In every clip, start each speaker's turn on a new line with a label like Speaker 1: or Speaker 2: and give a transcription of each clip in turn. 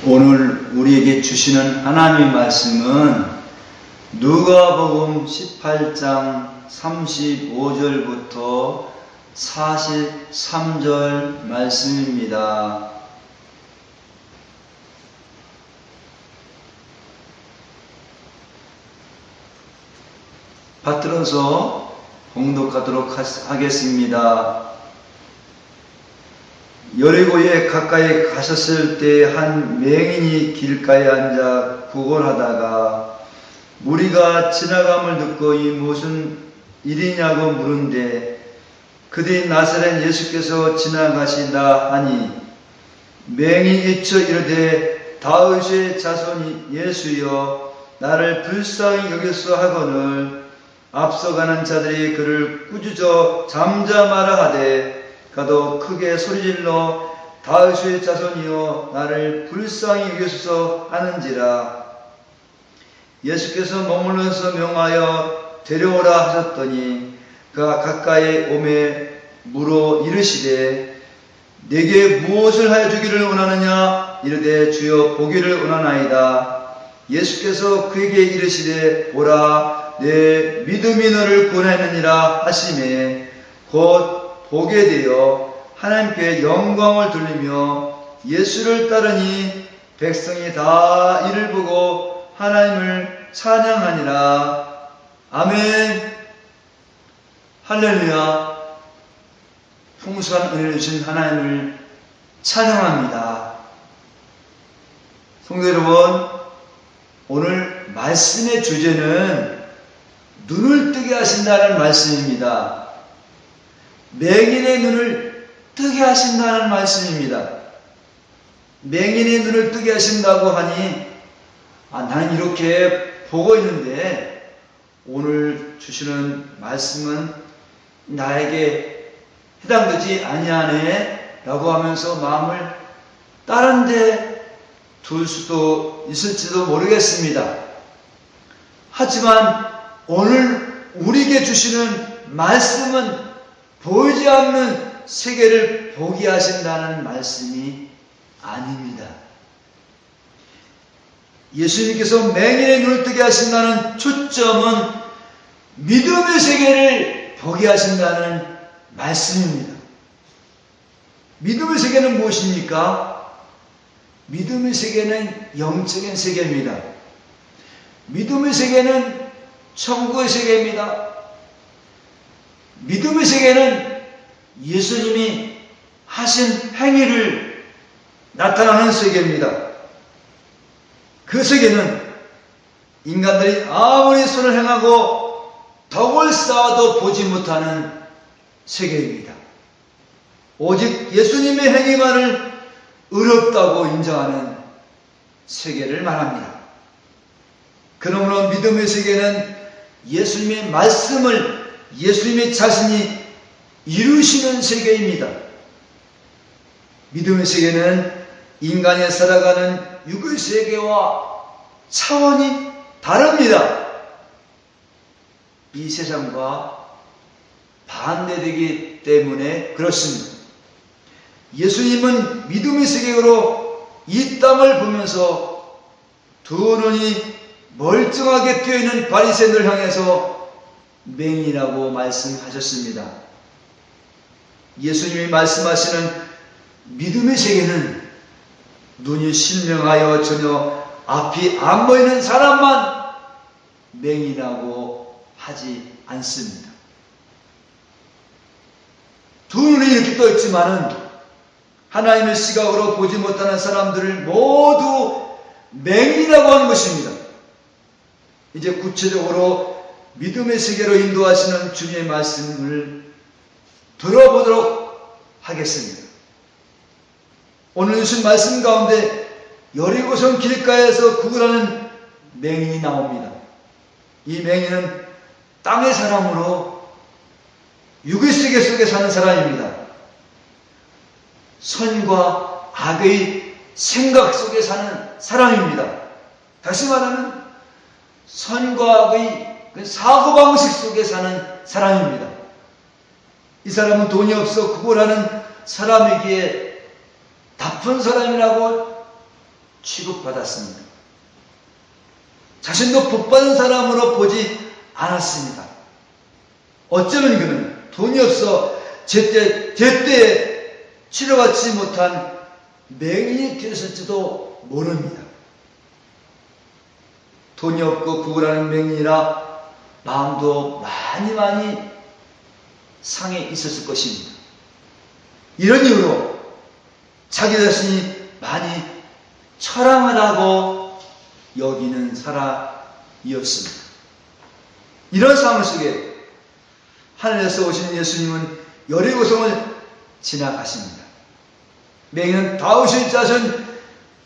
Speaker 1: 오늘 우리에게 주시는 하나님의 말씀은 누가복음 18장 35절부터 43절 말씀입니다. 받들어서 봉독하도록 하겠습니다. 여리고에 가까이 가셨을 때 한 맹인이 길가에 앉아 구걸하다가 무리가 지나감을 듣고 이 무슨 일이냐고 물은데 그들이 나사렛 예수께서 지나가신다 하니 맹인이 일쳐 이르되 다윗의 자손이 예수여 나를 불쌍히 여기소 하거늘 앞서가는 자들이 그를 꾸짖어 잠잠하라 하되 가도 크게 소리질러 다윗의 자손이여 나를 불쌍히 여기소서 하는지라. 예수께서 머물러서 명하여 데려오라 하셨더니 그가 가까이 오매 물어 이르시되 내게 무엇을 하여 주기를 원하느냐 이르되 주여 보기를 원하나이다. 예수께서 그에게 이르시되 보라 내 믿음이 너를 구원하느니라 하시매 곧 보게 되어 하나님께 영광을 돌리며 예수를 따르니 백성이 다 이를 보고 하나님을 찬양하니라. 아멘. 할렐루야. 풍성한 은혜를 주신 하나님을 찬양합니다. 성도 여러분, 오늘 말씀의 주제는 눈을 뜨게 하신다는 말씀입니다. 맹인의 눈을 뜨게 하신다는 말씀입니다. 맹인의 눈을 뜨게 하신다고 하니 나는 이렇게 보고 있는데 오늘 주시는 말씀은 나에게 해당되지 아니하네 라고 하면서 마음을 다른 데 둘 수도 있을지도 모르겠습니다. 하지만 오늘 우리에게 주시는 말씀은 보이지 않는 세계를 보게 하신다는 말씀이 아닙니다. 예수님께서 맹인의 눈을 뜨게 하신다는 초점은 믿음의 세계를 보게 하신다는 말씀입니다. 믿음의 세계는 무엇입니까? 믿음의 세계는 영적인 세계입니다. 믿음의 세계는 천국의 세계입니다. 믿음의 세계는 예수님이 하신 행위를 나타나는 세계입니다. 그 세계는 인간들이 아무리 손을 행하고 덕을 쌓아도 보지 못하는 세계입니다. 오직 예수님의 행위만을 의롭다고 인정하는 세계를 말합니다. 그러므로 믿음의 세계는 예수님의 말씀을 예수님의 자신이 이루시는 세계입니다. 믿음의 세계는 인간이 살아가는 육의 세계와 차원이 다릅니다. 이 세상과 반대되기 때문에 그렇습니다. 예수님은 믿음의 세계로 이 땅을 보면서 두 눈이 멀쩡하게 뜨여있는 바리새인을 향해서 맹인이라고 말씀하셨습니다. 예수님이 말씀하시는 믿음의 세계는 눈이 신명하여 전혀 앞이 안 보이는 사람만 맹인이라고 하지 않습니다. 두 눈이 이렇게 떠 있지만은 하나님의 시각으로 보지 못하는 사람들을 모두 맹인이라고 하는 것입니다. 이제 구체적으로 믿음의 세계로 인도하시는 주님의 말씀을 들어보도록 하겠습니다. 오늘 주신 말씀 가운데 여리고성 길가에서 구걸하는 맹인이 나옵니다. 이 맹인은 땅의 사람으로 육의 세계 속에 사는 사람입니다. 선과 악의 생각 속에 사는 사람입니다. 다시 말하면 선과 악의 그 사고방식 속에 사는 사람입니다. 이 사람은 돈이 없어 구걸하는 사람이기에 나쁜 사람이라고 취급받았습니다. 자신도 복받은 사람으로 보지 않았습니다. 어쩌면 그는 돈이 없어 제때 치료받지 못한 맹인이 되었을지도 모릅니다. 돈이 없고 구걸하는 맹인이라 마음도 많이 상해 있었을 것입니다. 이런 이유로 자기 자신이 많이 처량하다고 여기는 사람이었습니다. 이런 상황 속에 하늘에서 오신 예수님은 여리고성을 지나가십니다. 맹인은 다윗의 자손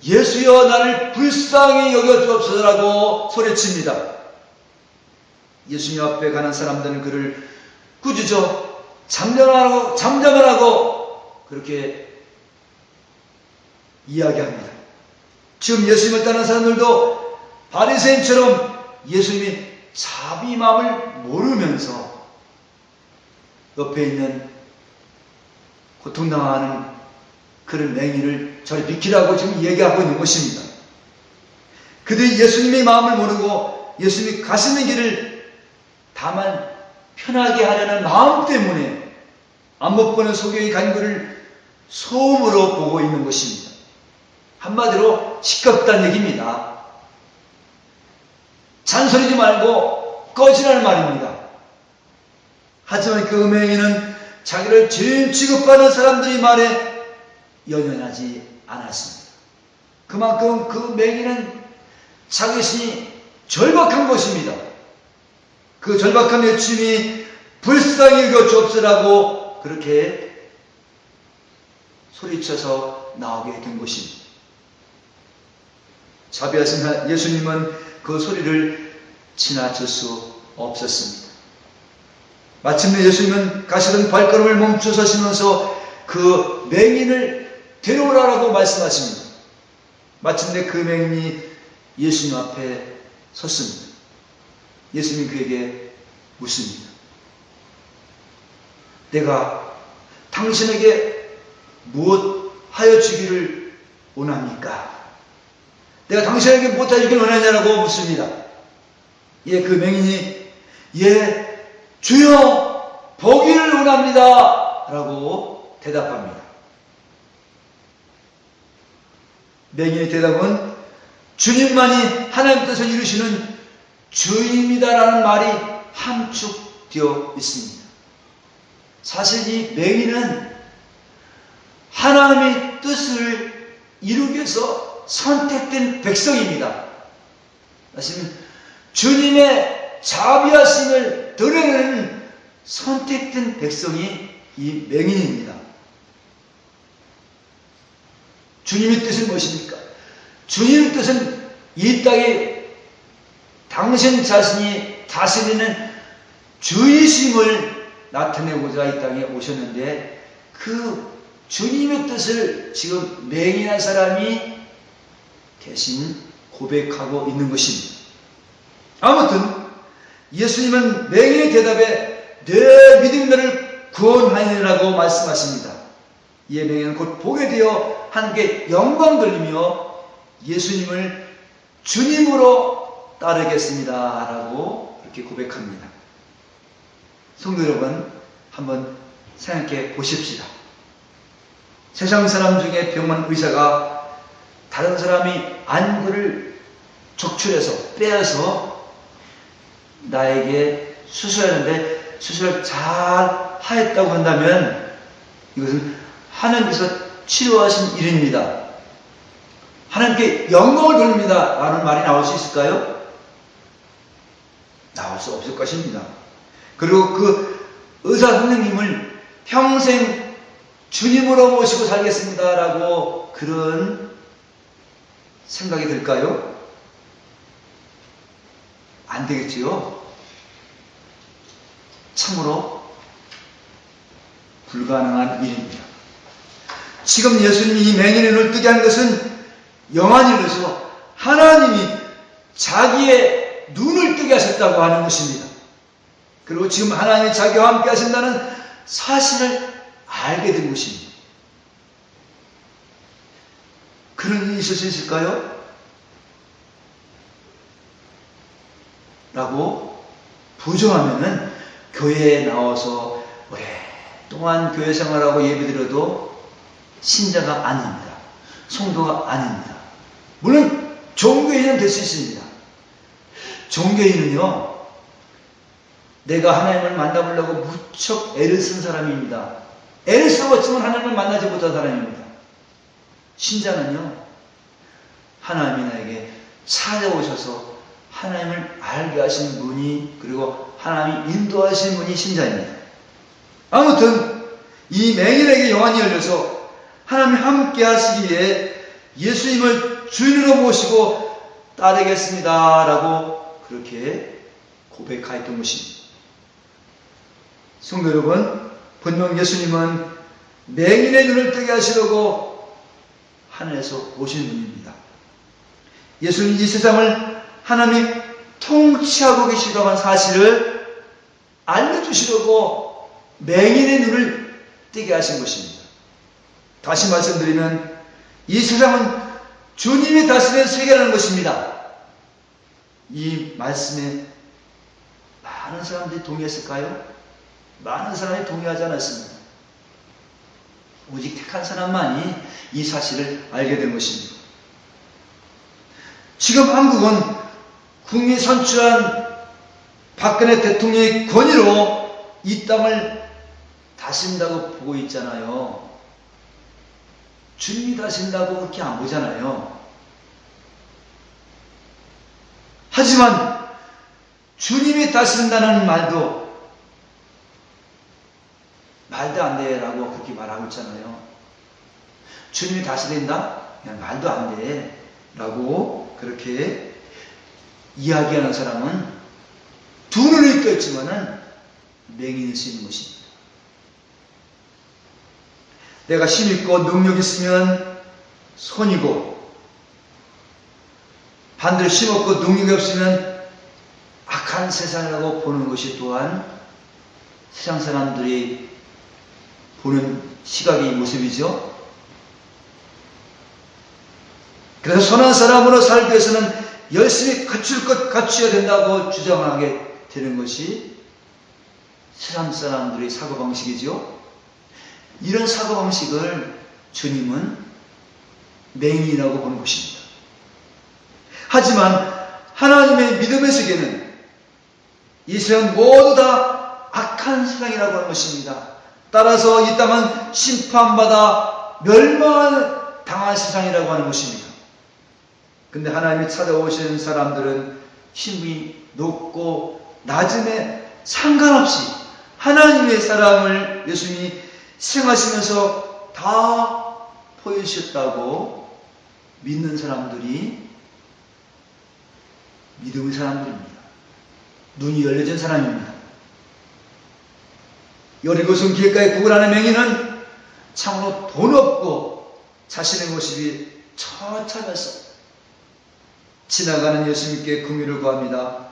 Speaker 1: 예수여 나를 불쌍히 여겨주옵소서라고 소리칩니다. 예수님 앞에 가는 사람들은 그를 꾸짖어 잠잠을 하고 그렇게 이야기합니다. 지금 예수님을 따르는 사람들도 바리새인처럼 예수님이 자비 마음을 모르면서 옆에 있는 고통당하는 그런 맹인을 저리 비키라고 지금 얘기하고 있는 것입니다. 그들이 예수님의 마음을 모르고 예수님이 가시는 길을 다만 편하게 하려는 마음 때문에 안 못 보는 소경이 간 길을 소음으로 보고 있는 것입니다. 한마디로 시끄럽다는 얘기입니다. 잔소리지 말고 꺼지라는 말입니다. 하지만 그 맹인은 자기를 죄인 취급받는 사람들의 말에 연연하지 않았습니다. 그만큼 그 맹인은 자기 자신이 절박한 것입니다. 그 절박한 외침이 불쌍히 여겨 주옵소서라고 그렇게 소리쳐서 나오게 된 것입니다. 자비하신 예수님은 그 소리를 지나칠 수 없었습니다. 마침내 예수님은 가시던 발걸음을 멈춰 서시면서 그 맹인을 데려오라고 말씀하십니다. 마침내 그 맹인이 예수님 앞에 섰습니다. 예수님 그에게 묻습니다. 내가 당신에게 무엇 하여 주기를 원합니까? 내가 당신에게 무엇 하여 주기를 원하냐고 묻습니다. 그 맹인이 주여 보기를 원합니다 라고 대답합니다. 맹인의 대답은 주님만이 하나님 뜻을 이루시는 주입니다라는 말이 함축되어 있습니다. 사실 이 맹인은 하나님의 뜻을 이루기 위해서 선택된 백성입니다. 사실 주님의 자비하심을 드러내는 선택된 백성이 이 맹인입니다. 주님의 뜻은 무엇입니까? 주님의 뜻은 이 땅에 당신 자신이 다스리는 주이심을 나타내고자 이 땅에 오셨는데 그 주님의 뜻을 지금 맹인한 사람이 대신 고백하고 있는 것입니다. 아무튼 예수님은 맹인의 대답에 내 믿음이 너를 구원하리라고 말씀하십니다. 이에 맹인은 곧 보게 되어 하나님께 영광 돌리며 예수님을 주님으로 따르겠습니다 라고 그렇게 고백합니다. 성도 여러분, 한번 생각해 보십시다. 세상 사람 중에 병원 의사가 다른 사람이 안구를 적출해서 빼어서 나에게 수술하는데 수술을 잘 하였다고 한다면 이것은 하나님께서 치료하신 일입니다. 하나님께 영광을 돌립니다 라는 말이 나올 수 있을까요? 나올 수 없을 것입니다. 그리고 그 의사 선생님을 평생 주님으로 모시고 살겠습니다 라고 그런 생각이 들까요? 안 되겠지요? 참으로 불가능한 일입니다. 지금 예수님이 이 맹인의 눈을 뜨게 한 것은 영안이 흘러서 하나님이 자기의 눈을 뜨게 하셨다고 하는 것입니다. 그리고 지금 하나님이 자기와 함께 하신다는 사실을 알게 된 것입니다. 그런 일이 있을 수 있을까요? 라고 부정하면은 교회에 나와서 오랫동안 교회 생활하고 예배드려도 신자가 아닙니다. 성도가 아닙니다. 물론 종교인은 될 수 있습니다. 종교인은요, 내가 하나님을 만나보려고 무척 애를 쓴 사람입니다. 애를 써봤지만 하나님을 만나지 못한 사람입니다. 신자는요, 하나님이 나에게 찾아오셔서 하나님을 알게 하신 분이, 그리고 하나님이 인도하신 분이 신자입니다. 아무튼 이 맹인에게 영안이 열려서 하나님이 함께 하시기 위해 예수님을 주인으로 모시고 따르겠습니다 라고 그렇게 고백하였던 것입니다. 성도 여러분, 분명 예수님은 맹인의 눈을 뜨게 하시려고 하늘에서 오신 분입니다. 예수님 이 세상을 하나님이 통치하고 계시다고 하는 사실을 알려주시려고 맹인의 눈을 뜨게 하신 것입니다. 다시 말씀드리면 이 세상은 주님이 다스리는 세계라는 것입니다. 이 말씀에 많은 사람들이 동의했을까요? 많은 사람이 동의하지 않았습니다. 오직 택한 사람만이 이 사실을 알게 된 것입니다. 지금 한국은 국민이 선출한 박근혜 대통령의 권위로 이 땅을 다스린다고 보고 있잖아요. 주님이 다스린다고 그렇게 안 보잖아요. 하지만 주님이 다스린다는 말도 말도 안 돼라고 그렇게 말하고 있잖아요. 주님이 다스린다? 그냥 말도 안 돼라고 그렇게 이야기하는 사람은 두 눈을 꼈지만은 맹인일 수 있는 것입니다. 내가 힘있고 능력 있으면 손이고, 반대로 힘없고 능력이 없으면 악한 세상이라고 보는 것이 또한 세상 사람들이 보는 시각의 모습이죠. 그래서 선한 사람으로 살기 위해서는 열심히 갖출 것 갖춰야 된다고 주장하게 되는 것이 세상 사람들의 사고방식이죠. 이런 사고방식을 주님은 맹인이라고 보는 것입니다. 하지만 하나님의 믿음의 세계는 이 세상 모두 다 악한 세상이라고 하는 것입니다. 따라서 이 땅은 심판받아 멸망을 당할 세상이라고 하는 것입니다. 근데 하나님이 찾아오신 사람들은 힘이 높고 낮음에 상관없이 하나님의 사람을 예수님이 생하시면서 다 보여주셨다고 믿는 사람들이 믿음의 사람들입니다. 눈이 열려진 사람입니다. 여리고성 길가에 구걸하는 맹인은 참으로 돈 없고 자신의 모습이 처참해서 지나가는 예수님께 긍휼을 구합니다.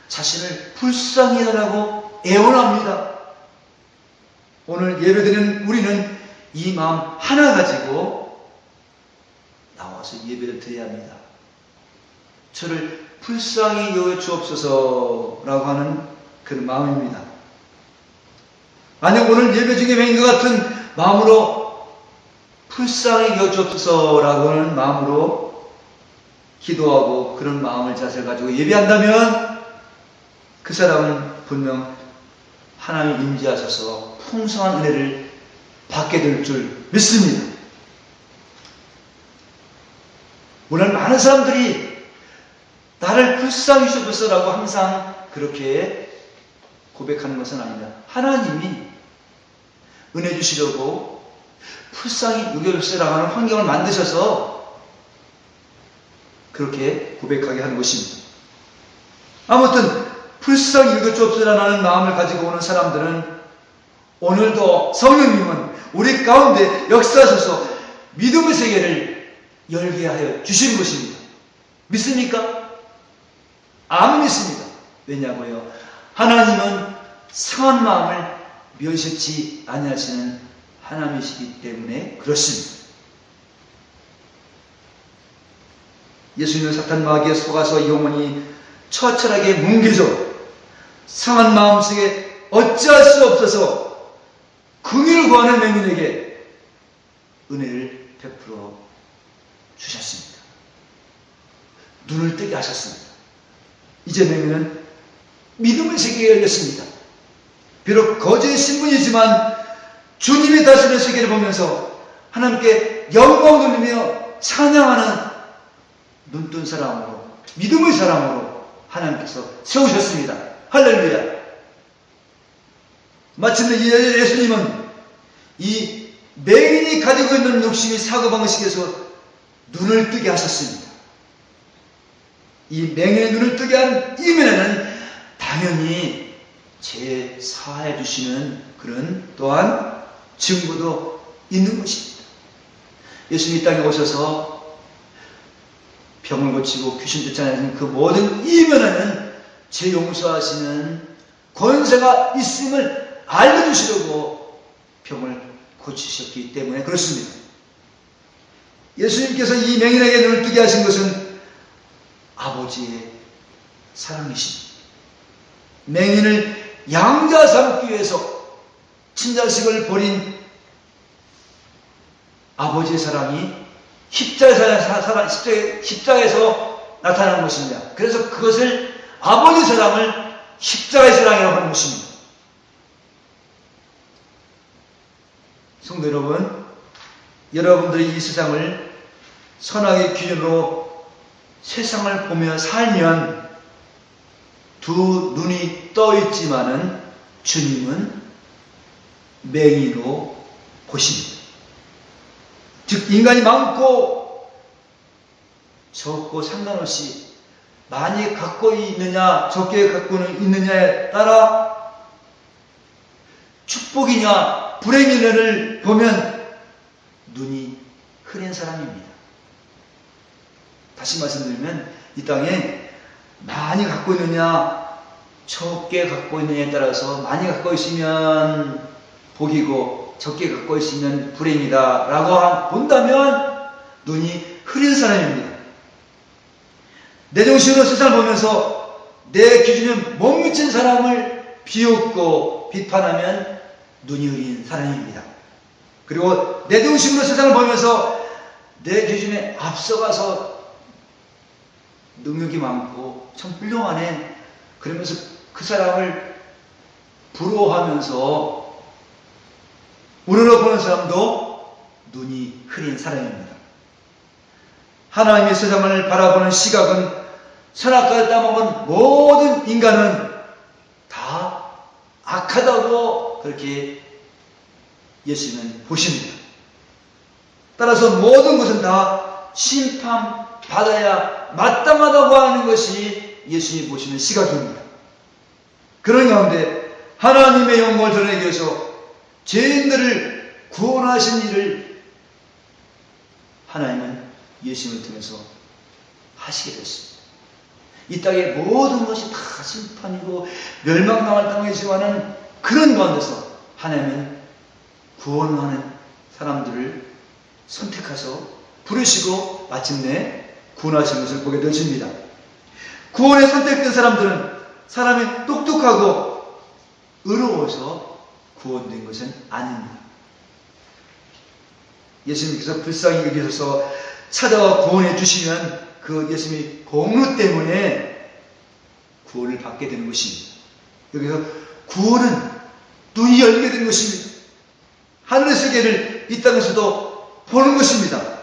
Speaker 1: 자신을 불쌍히 해달라고 애원합니다. 오늘 예배드리는 우리는 이 마음 하나 가지고 나와서 예배를 드려야 합니다. 저를 불쌍히 여겨 주옵소서라고 하는 그런 마음입니다. 만약 오늘 예배 중에 맹인과 같은 마음으로 불쌍히 여겨 주옵소서라고 하는 마음으로 기도하고 그런 마음을 자세를 가지고 예배한다면 그 사람은 분명 하나님이 임재하셔서 풍성한 은혜를 받게 될 줄 믿습니다. 물론 많은 사람들이 나를 불쌍히 주옵소서라고 항상 그렇게 고백하는 것은 아니다. 하나님이 은혜 주시려고 불쌍히 여겨주시라고 하는 환경을 만드셔서 그렇게 고백하게 하는 것입니다. 아무튼 불쌍히 여겨주옵소서라는 마음을 가지고 오는 사람들은 오늘도 성령님은 우리 가운데 역사하셔서 믿음의 세계를 열게 하여 주신 것입니다. 믿습니까? 안 믿습니다. 왜냐고요? 하나님은 상한 마음을 멸시치 아니하시는 하나님이시기 때문에 그렇습니다. 예수님은 사탄 마귀에 속아서 영혼이 처철하게 뭉개져 상한 마음속에 어찌할 수 없어서 긍휼을 구하는 맹인에게 은혜를 베풀어 주셨습니다. 눈을 뜨게 하셨습니다. 이제 맹인은 믿음의 세계에 열렸습니다. 비록 거제의 신분이지만 주님이 다스리는 세계를 보면서 하나님께 영광 돌리며 찬양하는 눈뜬 사람으로, 믿음의 사람으로 하나님께서 세우셨습니다. 할렐루야. 마침내 예수님은 이 맹인이 가지고 있는 욕심이 사고방식에서 눈을 뜨게 하셨습니다. 이 맹인의 눈을 뜨게 한 이면에는 당연히 죄 사해 주시는 그런 또한 증거도 있는 것입니다. 예수님이 이 땅에 오셔서 병을 고치고 귀신 쫓아내는 그 모든 이면에는 죄 용서하시는 권세가 있음을 알려주시려고 병을 고치셨기 때문에 그렇습니다. 예수님께서 이 맹인에게 눈을 뜨게 하신 것은 아버지의 사랑이십니다. 맹인을 양자 삼기 위해서 친자식을 버린 아버지의 사랑이 십자가에서 나타나는 것입니다. 그래서 그것을 아버지의 사랑을 십자가의 사랑이라고 하는 것입니다. 성도 여러분, 여러분들이 이 세상을 선악의 기준으로 세상을 보며 살면 두 눈이 떠 있지만은 주님은 맹인으로 보십니다. 즉 인간이 많고 적고 상관없이 많이 갖고 있느냐 적게 갖고 있느냐에 따라 축복이냐 불행이냐를 보면 눈이 흐린 사람입니다. 다시 말씀드리면 이 땅에 많이 갖고 있느냐 적게 갖고 있느냐에 따라서 많이 갖고 있으면 복이고 적게 갖고 있으면 불행이다 라고 본다면 눈이 흐린 사람입니다. 내 정신으로 세상을 보면서 내 기준에 못 미친 사람을 비웃고 비판하면 눈이 흐린 사람입니다. 그리고 내 정신으로 세상을 보면서 내 기준에 앞서가서 능력이 많고 참 훌륭하네 그러면서 그 사람을 부러워하면서 우러러 보는 사람도 눈이 흐린 사람입니다. 하나님의 세상을 바라보는 시각은 선악과를 따먹은 모든 인간은 다 악하다고 그렇게 예수님은 보십니다. 따라서 모든 것은 다 심판받아야 마땅하다고 하는 것이 예수님이 보시는 시각입니다. 그런 가운데 하나님의 영광을 드러내기 위해서 죄인들을 구원하신 일을 하나님은 예수님을 통해서 하시게 됐습니다. 이 땅의 모든 것이 다 심판이고 멸망당할 땅이지만은 그런 가운데서 하나님은 구원하는 사람들을 선택하셔서 부르시고 마침내 구원하신 것을 보게 되십니다. 구원에 선택된 사람들은 사람이 똑똑하고 의로워서 구원된 것은 아닙니다. 예수님께서 불쌍히 여기셔서 찾아와 구원해 주시면 그 예수님의 공로 때문에 구원을 받게 되는 것입니다. 여기서 구원은 눈이 열리게 된 것입니다. 하늘의 세계를 이 땅에서도 보는 것입니다.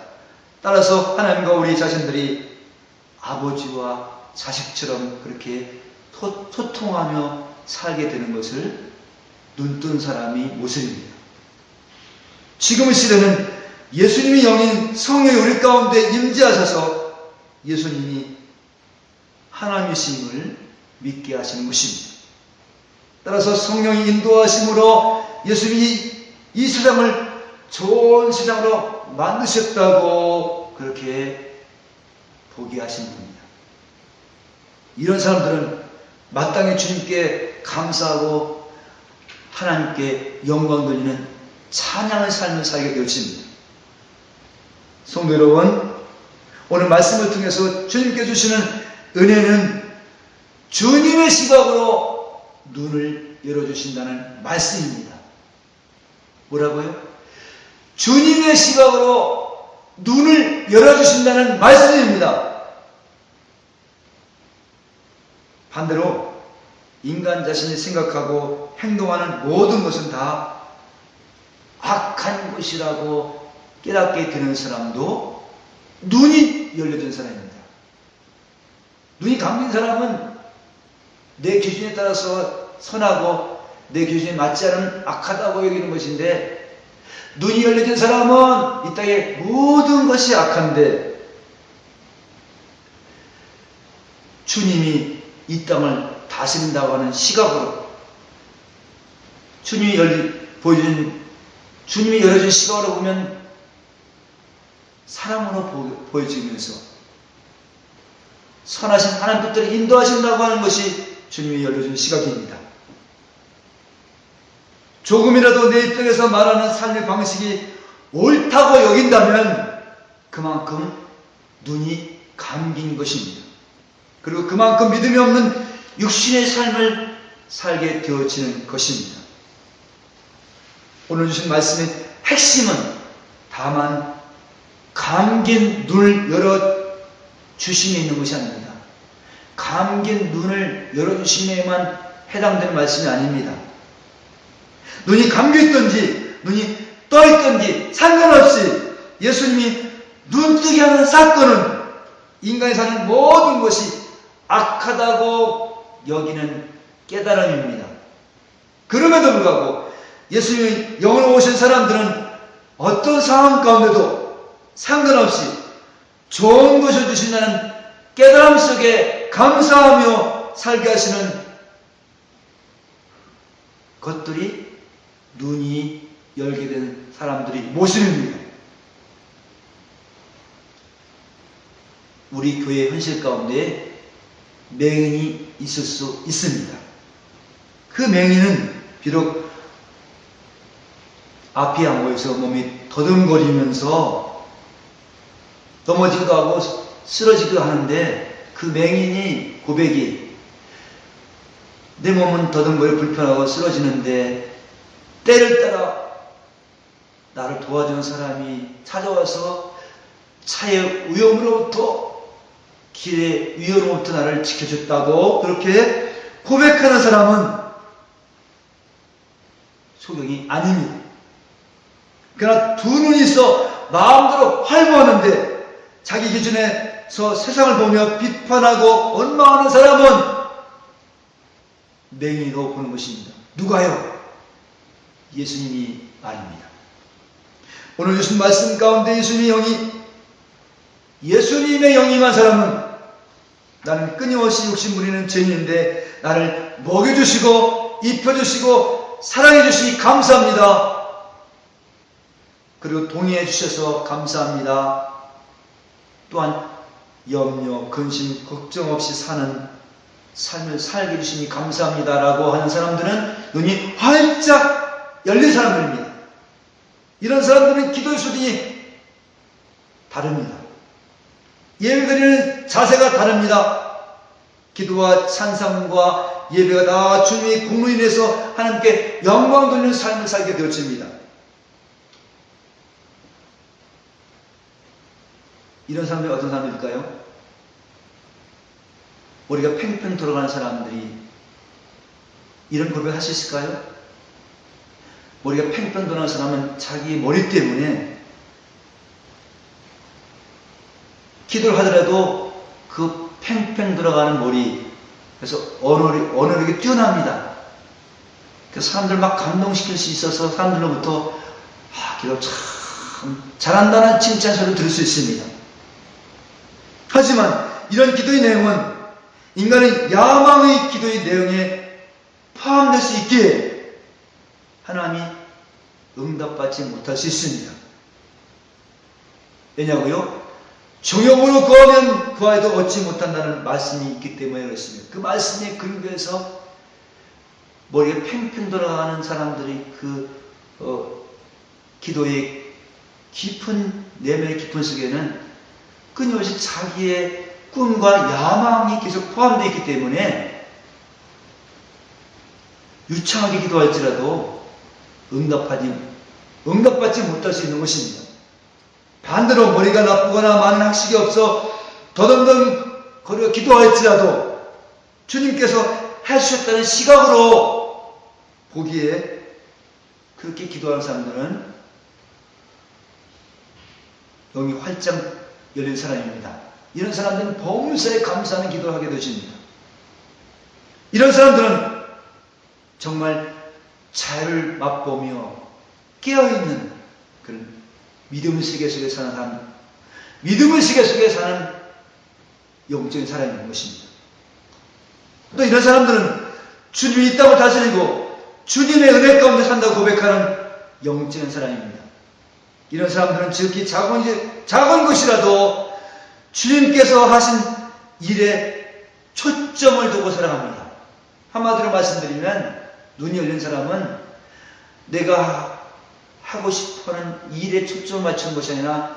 Speaker 1: 따라서 하나님과 우리 자신들이 아버지와 자식처럼 그렇게 소통하며 살게 되는 것을 눈뜬 사람이 모습입니다. 지금의 시대는 예수님이 영인 성령이 우리 가운데 임재하셔서 예수님이 하나님이심을 믿게 하시는 것입니다. 따라서 성령이 인도하심으로 예수님이 이 세상을 좋은 세상으로 만드셨다고 그렇게 보게 하신 분입니다. 이런 사람들은 마땅히 주님께 감사하고 하나님께 영광 돌리는 찬양의 삶을 살게 되었습니다. 성도 여러분, 오늘 말씀을 통해서 주님께 주시는 은혜는 주님의 시각으로 눈을 열어주신다는 말씀입니다. 뭐라고요? 주님의 시각으로 눈을 열어주신다는 말씀입니다. 반대로 인간 자신이 생각하고 행동하는 모든 것은 다 악한 것이라고 깨닫게 되는 사람도 눈이 열려진 사람입니다. 눈이 감긴 사람은 내 기준에 따라서 선하고 내 기준에 맞지 않은 악하다고 여기는 것인데, 눈이 열려진 사람은 이 땅의 모든 것이 악한데 주님이 이 땅을 다스린다고 하는 시각으로, 주님이 열어준 시각으로 보면 사랑으로 보여지면서 선하신 하나님 뜻대로 인도하신다고 하는 것이 주님이 열려준 시각입니다. 조금이라도 내 입장에서 말하는 삶의 방식이 옳다고 여긴다면 그만큼 눈이 감긴 것입니다. 그리고 그만큼 믿음이 없는 육신의 삶을 살게 되어지는 것입니다. 오늘 주신 말씀의 핵심은 다만 감긴 눈을 열어주심에 있는 것이 아닙니다. 감긴 눈을 열어주심에만 해당되는 말씀이 아닙니다. 눈이 감겨있든지 눈이 떠있든지 상관없이 예수님이 눈뜨게 하는 사건은 인간이 사는 모든 것이 악하다고 여기는 깨달음입니다. 그럼에도 불구하고 예수님이 영으로 오신 사람들은 어떤 상황 가운데도 상관없이 좋은 것을 주신다는 깨달음 속에 감사하며 살게 하시는 것들이 눈이 열게 된 사람들의 모습입니다. 우리 교회 현실 가운데 맹인이 있을 수 있습니다. 그 맹인은 비록 앞이 안 보여서 몸이 더듬거리면서 넘어지기도 하고 쓰러지기도 하는데, 그 맹인이 고백이 내 몸은 더듬거려 불편하고 쓰러지는데 때를 따라 나를 도와주는 사람이 찾아와서 차의 위험으로부터, 길의 위험으로부터 나를 지켜줬다고 그렇게 고백하는 사람은 소경이 아닙니다. 그러나 두 눈이 있어 마음대로 활보하는데 자기 기준에서 세상을 보며 비판하고 원망하는 사람은 맹인으로 보는 것입니다. 누가요? 예수님이 아닙니다. 오늘 주신 말씀 가운데 예수님의 영이 임한 사람은 나는 끊임없이 욕심부리는 죄인인데 나를 먹여주시고 입혀주시고 사랑해주시기 감사합니다. 그리고 동의해 주셔서 감사합니다. 또한 염려, 근심, 걱정 없이 사는 삶을 살게 해주시니 감사합니다라고 하는 사람들은 눈이 활짝 열린 사람들입니다. 이런 사람들은 기도의 수준이 다릅니다. 예배드리는 자세가 다릅니다. 기도와 찬양과 예배가 다 주님의 공로 인해서 하나님께 영광 돌리는 삶을 살게 되어집니다. 이런 사람들이 어떤 사람들일까요? 머리가 팽팽 돌아가는 사람들이 이런 고백을 할 수 있을까요? 머리가 팽팽 돌아가는 사람은 자기 머리 때문에 기도를 하더라도 그 팽팽 돌아가는 머리, 그래서 언어력이 뛰어납니다. 그래서 사람들 막 감동시킬 수 있어서 사람들로부터 기도 참 잘한다는 칭찬 소리를 들을 수 있습니다. 하지만 이런 기도의 내용은 인간의 야망의 기도의 내용에 포함될 수 있기에 하나님이 응답받지 못할 수 있습니다. 왜냐고요? 정욕으로 구하면 구하여도 얻지 못한다는 말씀이 있기 때문에 그렇습니다. 그 말씀의 근거에서 머리가 팽팽 돌아가는 사람들이 기도의 깊은 내면의 깊은 속에는 끊임없이 자기의 꿈과 야망이 계속 포함되어 있기 때문에 유창하게 기도할지라도 응답받지 못할 수 있는 것입니다. 반대로 머리가 나쁘거나 많은 학식이 없어 더듬덜 거려 기도할지라도 주님께서 해주셨다는 시각으로 보기에 그렇게 기도하는 사람들은 영이 활짝 열린 사람입니다. 이런 사람들은 보물사에 감사하는 기도를 하게 되십니다. 이런 사람들은 정말 자유를 맛보며 깨어있는 그런 믿음의 세계 속에 사는 사람, 믿음의 세계 속에 사는 영적인 사람인 것입니다. 또 이런 사람들은 주님이 이 땅을 다스리고 주님의 은혜 가운데 산다고 고백하는 영적인 사람입니다. 이런 사람들은 지극히 작은 것이라도 주님께서 하신 일에 초점을 두고 살아갑니다. 한마디로 말씀드리면 눈이 열린 사람은 내가 하고 싶어하는 일에 초점을 맞추는 것이 아니라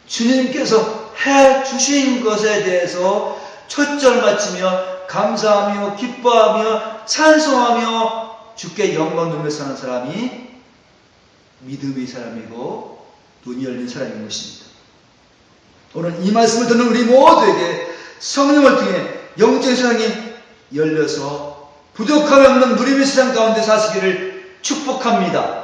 Speaker 1: 주님께서 해주신 것에 대해서 초점을 맞추며 감사하며 기뻐하며 찬송하며 주께 영광 돌며 사는 사람이 믿음의 사람이고 눈이 열린 사람인 것입니다. 오늘 이 말씀을 듣는 우리 모두에게 성령을 통해 영적인 세상이 열려서 부족함이 없는 누림의 세상 가운데 사시기를 축복합니다.